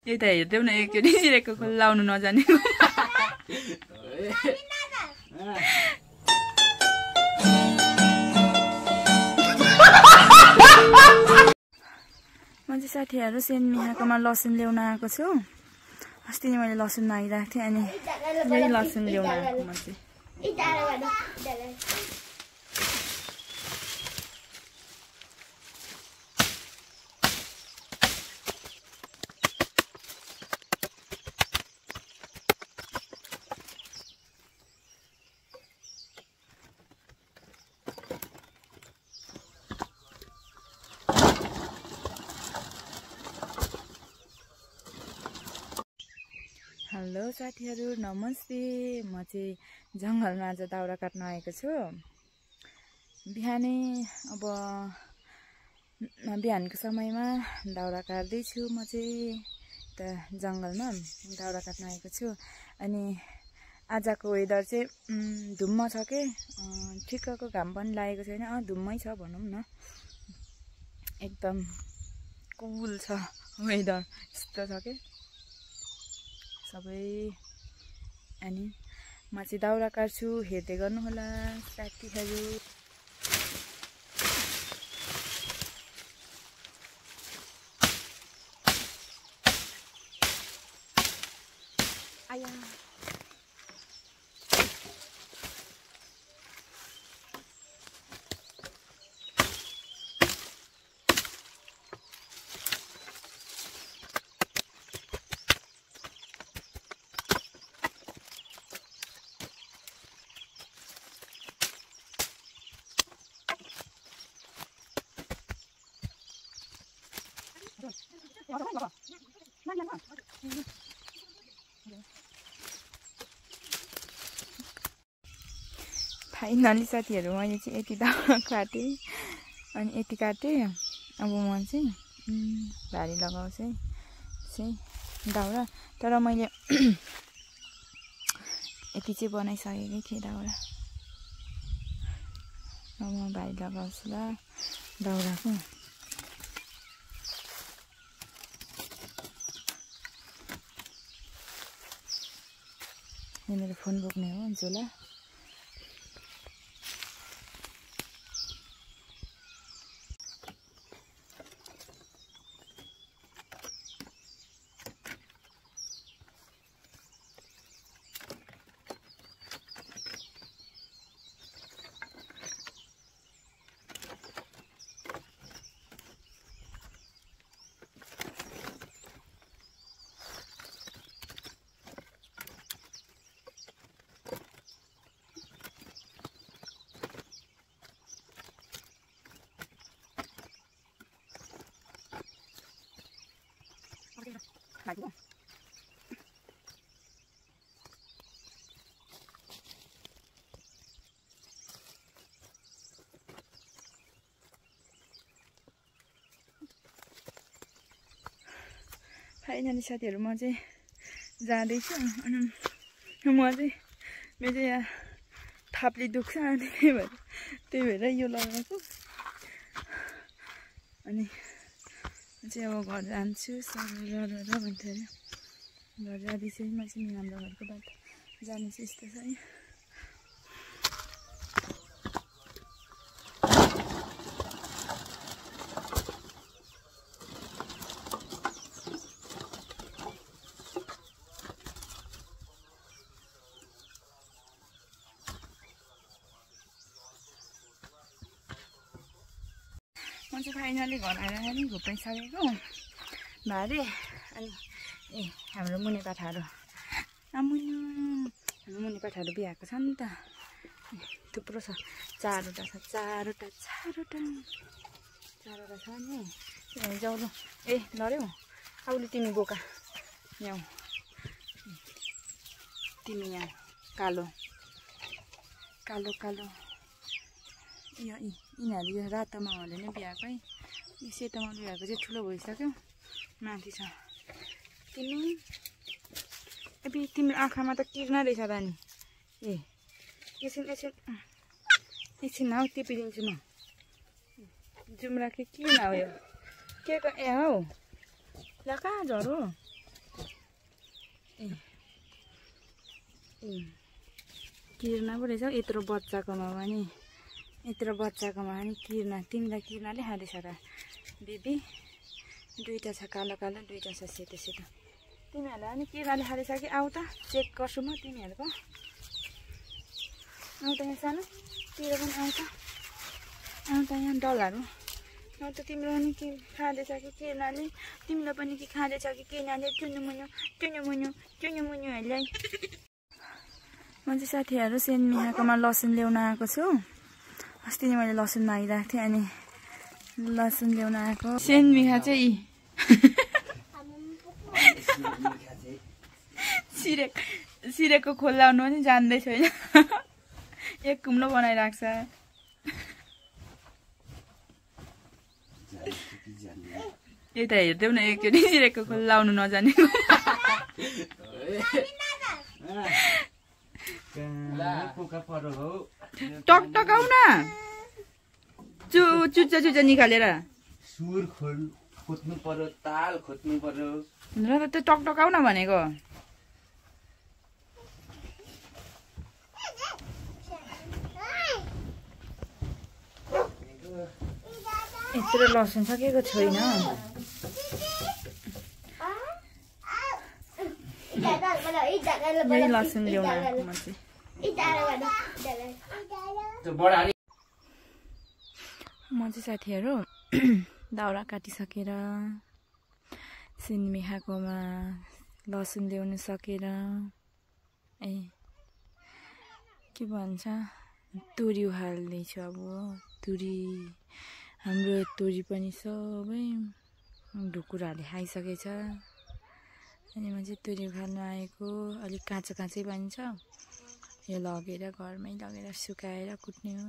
यता हेर्दैौ न एकचोटि सिरेको लाउनु नजाने म चाहिँ साथीहरू सेन मिहाकोमा लसुन ल्याउन आएको छु। अस्ति नै मैले लसुन मागिरहेको थिएँ अनि यही लसुन ल्याउन आएको म चाहिँ। हेलो साथीहरू नमस्ते। म चाहिँ जङ्गलमा आज दाउरा काट्न आएको छु। बिहानै अब बिहानको समयमा दाउरा काट्दैछु। म चाहिँ त जङ्गलमा दाउरा काट्न आएको छु। अनि आजको वेदर चाहिँ धुम्म छ के ठिक्कको घाम पनि लागेको छैन। धुम्मै छ भनौँ न, एकदम कुल छ वेदर, यस्तो छ के सबै। अनि म चाहिँ दाउरा काट्छु, हेर्दै गर्नु होला साथीहरू। आया फाइनली साथीहरू मैले चाहिँ यति दाउरा काटेँ अनि यति काटेँ। अब म चाहिँ भारी लगाउँछु है चाहिँ दाउरा। तर मैले यति चाहिँ बनाइसकेकै थिएँ दाउरा। अब म भारी लगाउँछु ल दाउराको। यो मेरो फोन बोक्ने हो झोला। फाइनली साथीहरू म चाहिँ जाँदैछु। अनि म चाहिँ मेरो चाहिँ यहाँ थाप्ली दुख्छ अनि त्यही भएर यो लगाएको। अनि चाहिँ अब घर जान्छु सर भन्थ्यो अरे। घर जाँदैछु म चाहिँ हाम्रो घरको बाटो जानु चाहिँ यस्तो छ है। म चाहिँ फाइनली घर आएर नि घुपाइसकेको भारे। अनि हाम्रो मुनि पाठाहरू हाम्रो मुनि पाठाहरू बिहाएको छ नि त, थुप्रो छ। चारवटा छ, चारवटा छ नि। जाऊ ल लड्यौ आउले तिमी बोका यहाँ, तिमी यहाँ कालो यिनीहरू यो रातोमा हले नै बिहाएको है। यो सेतोमा बिहाएको चाहिँ ठुलो भइसक्यो, माथि छ। तिम्रो आँखामा त किर्न रहेछ त नि। एकछिन हौ टिपिदिन्छु म। जुम्रा के किन हो यो के हौ ल कहाँ झरो किर्ना पो रहेछ यत्रो बच्चाकोमा पनि किर्ना तिमीलाई किर्नाले खाँदैछ र बेबी दुईटा छ कालो कालो दुईटा छ सेतो सेतो तिमीहरूलाई पनि किर्नाले खाँदैछ कि आऊ त चेक गर्छु म तिमीहरूको आऊ त यहाँ सानो तेरो पनि आऊ त यहाँ डलहरू आऊ त तिम्रो पनि के खाँदैछ कि किर्नाले तिमीलाई पनि के खाँदैछ कि किर्नाले चुनु मुन्युहरूलाई म चाहिँ साथीहरू सेन मिहाकोमा लसुन ल्याउन आएको छु अस्ति नै मैले लसुन मागिरहेको थिएँ अनि लसुन ल्याउन आएको सेन मिहा चाहिँ सिरेको खोल लाउनु पनि जान्दै छैन एक कुम्लो बनाइरहेको छ यता हेर्दै न एकचोटि सिरेको खोल लाउनु नजानेको टकटकाउ न चुच्चा निकालेर सुर खोज्नु पर्यो ताल खोज्नु पर्यो र त टकटकाउ न भनेको यत्रो लसुन सकेको छैन यही लसुन ल्याउन आएको म चाहिँ म चाहिँ साथीहरू दाउरा काटिसकेर सिनमिखाकोमा लसुन ल्याउनु सकेर के भन्छ तोरी उखाल्दैछु अब तोरी हाम्रो तोरी पनि सबै ढुकुराहरूले खाइसकेछ अनि म चाहिँ तोरी उखाल्नु आएको अलिक काँचै पनि छ यो लगेर घरमै लगेर सुकाएर कुट्ने हो